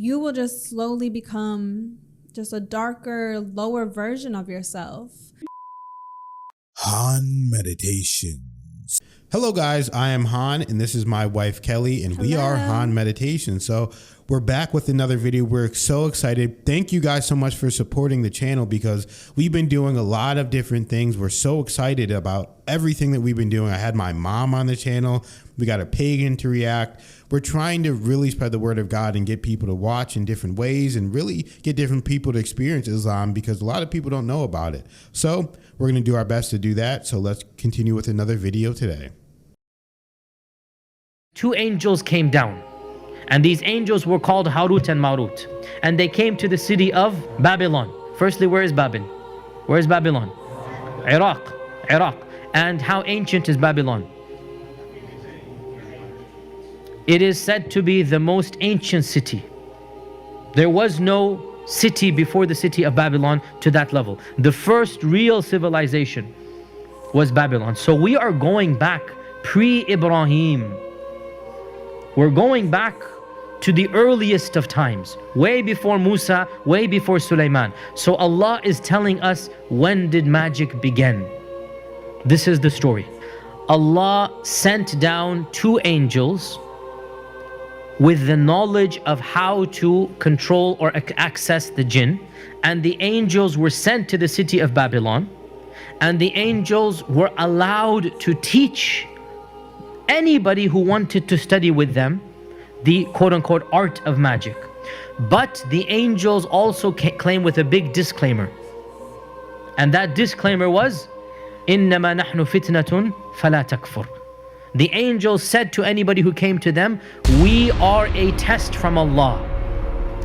you will just slowly become just a darker, lower version of yourself. Han Meditations. Hello guys, I am Han and this is my wife Kelly and we are Han Meditations. So we're back with another video. We're so excited. Thank you guys so much for supporting the channel because we've been doing a lot of different things. We're so excited about everything that we've been doing. I had my mom on the channel. We got a pagan to react. We're trying to really spread the word of God and get people to watch in different ways and really get different people to experience Islam because a lot of people don't know about it. So we're going to do our best to do that. So let's continue with another video today. Two angels came down, and these angels were called Harut and Marut, and they came to the city of Babylon. Firstly, where is Babel? Where is Babylon? Iraq. And how ancient is Babylon? It is said to be the most ancient city. There was no city before the city of Babylon to that level. The first real civilization was Babylon. So we are going back pre-Ibrahim. We're going back to the earliest of times, way before Musa, way before Sulaiman. So Allah is telling us, when did magic begin? This is the story. Allah sent down two angels with the knowledge of how to control or access the jinn, and the angels were sent to the city of Babylon, and the angels were allowed to teach anybody who wanted to study with them the quote-unquote art of magic. But the angels also came with a big disclaimer, and that disclaimer was إِنَّمَا نَحْنُ فِتْنَةٌ فَلَا تَكْفُرْ. The angels said to anybody who came to them, we are a test from Allah,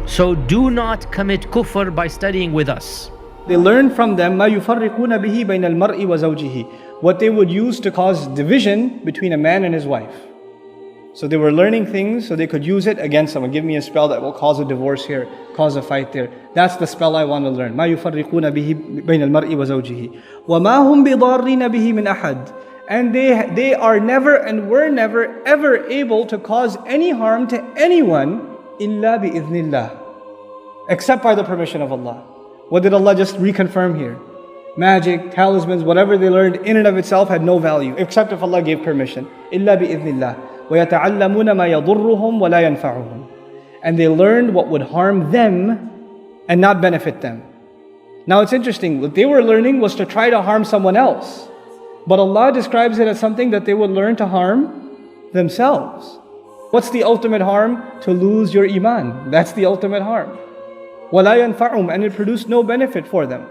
so do not commit kufr by studying with us. They learned from them مَا يُفَرِّقُونَ بِهِ بَيْنَ الْمَرْءِ وَزَوْجِهِ, what they would use to cause division between a man and his wife. So they were learning things so they could use it against someone. Give me a spell that will cause a divorce here, cause a fight there. That's the spell I want to learn. مَا يُفَرِّقُونَ بِهِ بَيْنَ الْمَرْءِ وَزَوْجِهِ وَمَا هُمْ بِضَارِّينَ بِهِ مِنْ أَحَدٍ. And they are never and were never ever able to cause any harm to anyone إِلَّا بِإِذْنِ اللَّهِ, except by the permission of Allah. What did Allah just reconfirm here? Magic, talismans, whatever they learned in and of itself had no value, except if Allah gave permission. إِلَّا بِإِذْنِ اللَّهِ وَيَتَعَلَّمُونَ مَا يَضُرُّهُمْ وَلَا يَنْفَعُهُم. And they learned what would harm them and not benefit them. Now it's interesting, what they were learning was to try to harm someone else. But Allah describes it as something that they would learn to harm themselves. What's the ultimate harm? To lose your iman. That's the ultimate harm. وَلَا يَنْفَعُهُمْ, and it produced no benefit for them.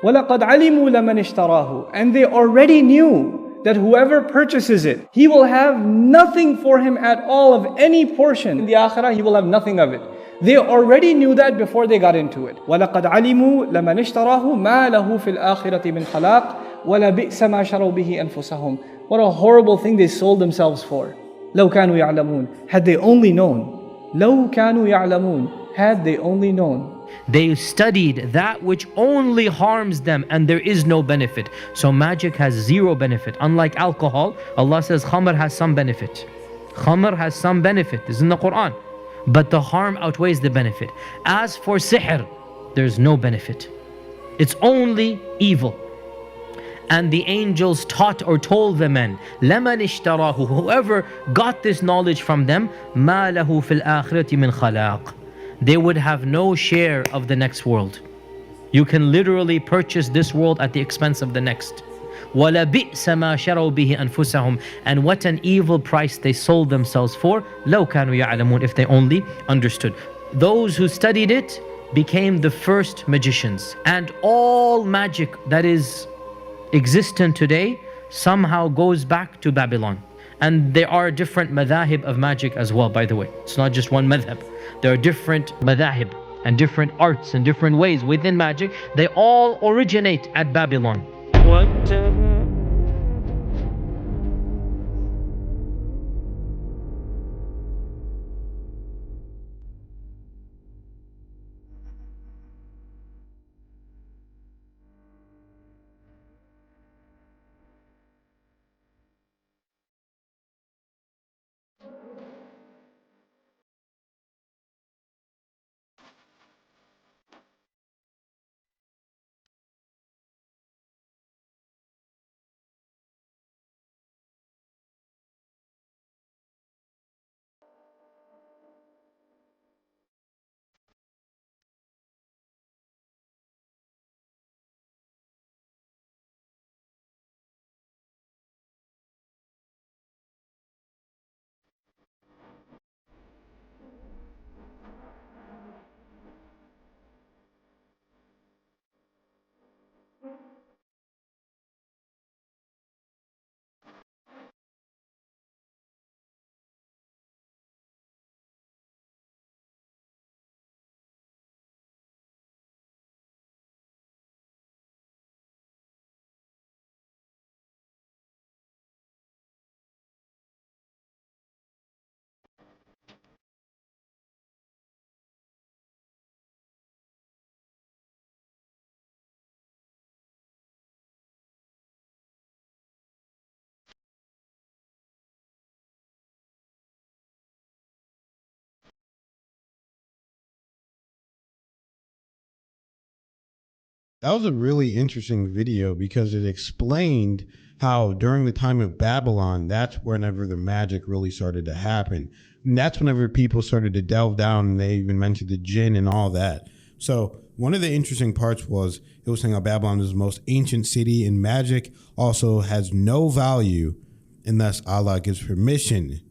وَلَقَدْ عَلِمُوا لَمَنِ اشْتَرَاهُ, and they already knew that whoever purchases it, he will have nothing for him at all of any portion. In the akhirah, he will have nothing of it. They already knew that before they got into it. وَلَقَدْ عَلِمُوا لَمَنِ اشْتَرَاهُ مَا لَهُ فِي الْآخِرَةِ مِنْ خَلَاقٍ وَلَا بِئْسَ مَا شَرَوْا بِهِ أَنفُسَهُمْ. What a horrible thing they sold themselves for. لَوْ كَانُوا يَعْلَمُونَ, had they only known. لَوْ كَانُوا يَعْلَمُونَ, had they only known. They studied that which only harms them and there is no benefit. So magic has zero benefit. Unlike alcohol, Allah says khamr has some benefit. Khamr has some benefit. This is in the Quran. But the harm outweighs the benefit. As for sihr, there's no benefit. It's only evil. And the angels taught or told the men, لَمَنِ اشْتَرَاهُ, whoever got this knowledge from them, مَا لَهُ فِي الْآخِرَةِ مِنْ خَلَاقٍ, they would have no share of the next world. You can literally purchase this world at the expense of the next. وَلَا بِئْسَ مَا شَرَوْا بِهِ أَنفُسَهُمْ, and what an evil price they sold themselves for. لَوْ كَانُوا يَعْلَمُونَ, if they only understood. Those who studied it became the first magicians. And all magic that is existent today somehow goes back to Babylon. And there are different madhahib of magic as well, by the way. It's not just one madhab. There are different madhahib and different arts and different ways within magic. They all originate at Babylon. That was a really interesting video because it explained how during the time of Babylon, that's whenever the magic really started to happen. And that's whenever people started to delve down, and they even mentioned the jinn and all that. So one of the interesting parts was it was saying how Babylon is the most ancient city, and magic also has no value unless Allah gives permission.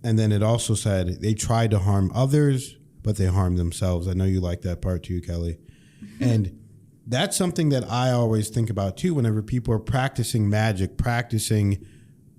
And then it also said they tried to harm others, but they harmed themselves. I know you like that part too, Kelly. And that's something that I always think about too whenever people are practicing magic, practicing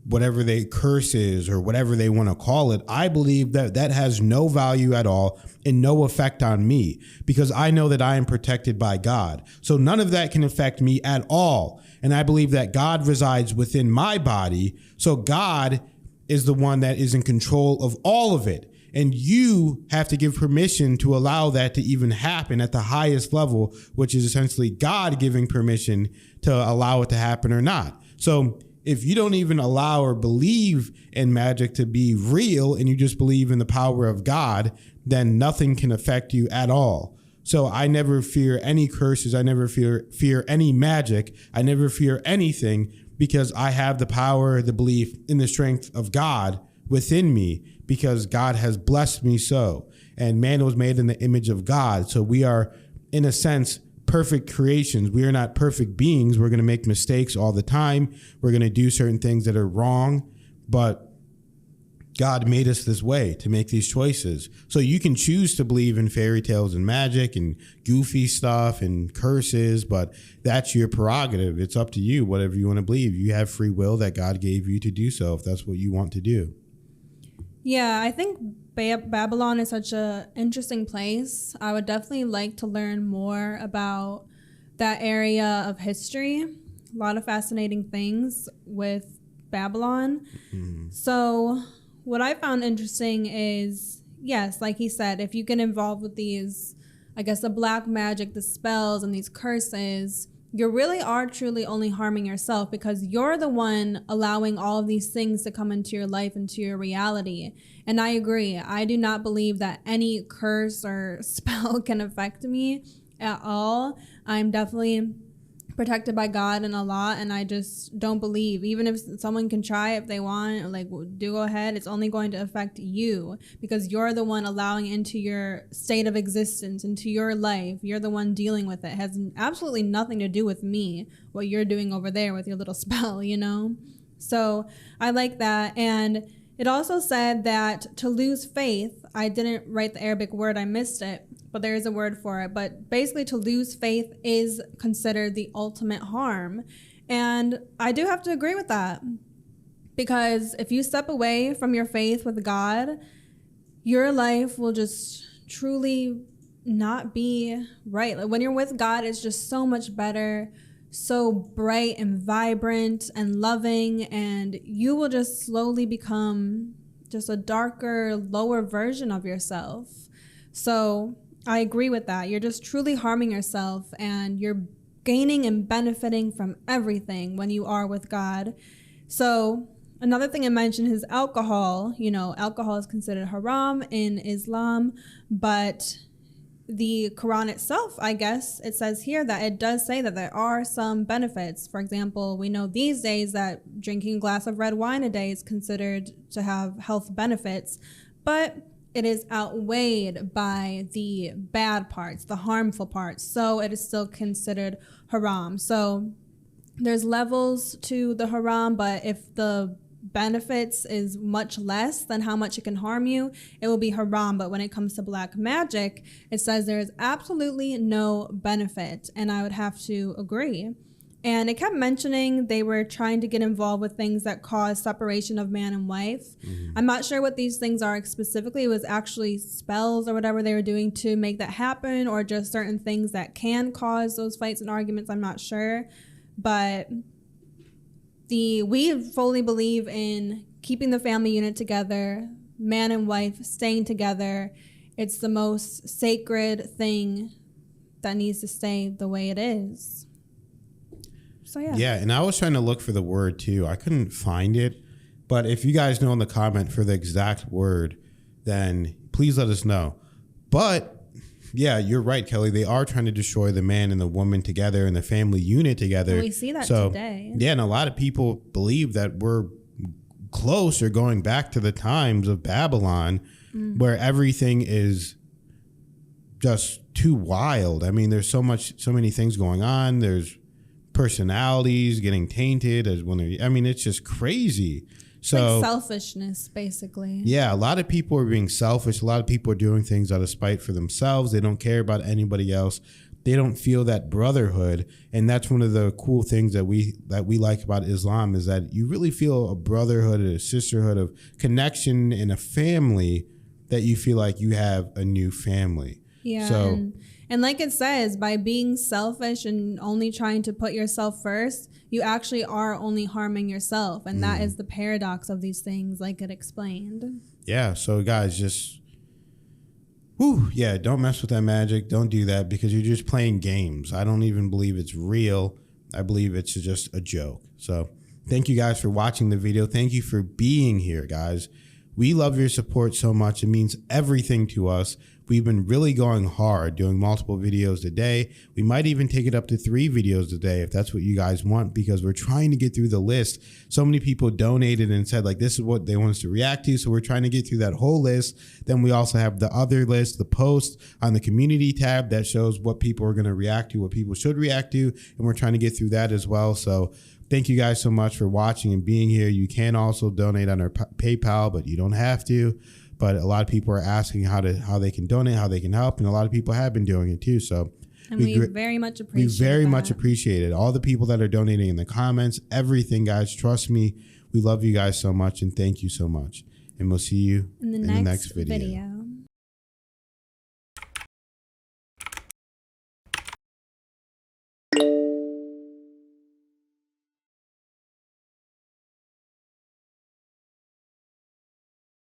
whatever they curses or whatever they want to call it. I believe that that has no value at all and no effect on me because I know that I am protected by God. So none of that can affect me at all. And I believe that God resides within my body. So God is the one that is in control of all of it. And you have to give permission to allow that to even happen at the highest level, which is essentially God giving permission to allow it to happen or not. So if you don't even allow or believe in magic to be real and you just believe in the power of God, then nothing can affect you at all. So I never fear any curses. I never fear any magic. I never fear anything because I have the power, the belief in the strength of God within me because God has blessed me so. And man was made in the image of God. So we are, in a sense, perfect creations. We are not perfect beings. We're going to make mistakes all the time. We're going to do certain things that are wrong. But God made us this way to make these choices. So you can choose to believe in fairy tales and magic and goofy stuff and curses, but that's your prerogative. It's up to you, whatever you want to believe. You have free will that God gave you to do so if that's what you want to do. Yeah, I think Babylon is such an interesting place. I would definitely like to learn more about that area of history. A lot of fascinating things with Babylon. Mm-hmm. So what I found interesting is, yes, like he said, if you get involved with these, I guess, the black magic, the spells and these curses, you really are truly only harming yourself because you're the one allowing all of these things to come into your life, into your reality. And I agree. I do not believe that any curse or spell can affect me at all. I'm definitely protected by God and Allah, and I just don't believe, even if someone can try if they want, like, do go ahead, it's only going to affect you because you're the one allowing into your state of existence, into your life. You're the one dealing with it. It has absolutely nothing to do with me, what you're doing over there with your little spell, you know? So I like that. And it also said that to lose faith, I didn't write the Arabic word, I missed it, but there is a word for it. But basically to lose faith is considered the ultimate harm. And I do have to agree with that because if you step away from your faith with God, your life will just truly not be right. Like when you're with God, it's just so much better, so bright and vibrant and loving, and you will just slowly become just a darker, lower version of yourself. So I agree with that. You're just truly harming yourself and you're gaining and benefiting from everything when you are with God. So another thing I mentioned is alcohol. You know, alcohol is considered haram in Islam, but the Quran itself, I guess, it says here that it does say that there are some benefits. For example, we know these days that drinking a glass of red wine a day is considered to have health benefits, but it is outweighed by the bad parts, the harmful parts. So it is still considered haram. So there's levels to the haram, but if the benefits is much less than how much it can harm you, it will be haram. But when it comes to black magic, it says there is absolutely no benefit. And I would have to agree. And it kept mentioning they were trying to get involved with things that cause separation of man and wife. Mm-hmm. I'm not sure what these things are specifically. It was actually spells or whatever they were doing to make that happen, or just certain things that can cause those fights and arguments. I'm not sure. But we fully believe in keeping the family unit together, man and wife staying together. It's the most sacred thing that needs to stay the way it is. So yeah, and I was trying to look for the word too. I couldn't find it, but if you guys know in the comment for the exact word, then please let us know. But yeah, you're right, Kelly. They are trying to destroy the man and the woman together and the family unit together. And we see that today. Yeah, and a lot of people believe that we're close or going back to the times of Babylon, where everything is just too wild. I mean, there's so many things going on. There's personalities getting tainted it's just crazy. So like selfishness, basically. Yeah, a lot of people are being selfish. A lot of people are doing things out of spite for themselves. They don't care about anybody else. They don't feel that brotherhood. And that's one of the cool things that we like about Islam, is that you really feel a brotherhood, a sisterhood of connection in a family, that you feel like you have a new family. Yeah. So, and like it says, by being selfish and only trying to put yourself first, you actually are only harming yourself. And that is the paradox of these things, like it explained. Yeah. So guys, just, don't mess with that magic. Don't do that, because you're just playing games. I don't even believe it's real. I believe it's just a joke. So thank you guys for watching the video. Thank you for being here, guys. We love your support so much. It means everything to us. We've been really going hard, doing multiple videos a day. We might even take it up to 3 videos a day if that's what you guys want, because we're trying to get through the list. So many people donated and said, like, this is what they want us to react to. So we're trying to get through that whole list. Then we also have the other list, the post on the community tab that shows what people are going to react to, what people should react to. And we're trying to get through that as well. So thank you guys so much for watching and being here. You can also donate on our PayPal, but you don't have to. But a lot of people are asking how they can donate, how they can help, and a lot of people have been doing it too. So we very much appreciate We very much appreciate it. All the people that are donating in the comments, everything, guys. Trust me, we love you guys so much, and thank you so much. And we'll see you in the next video.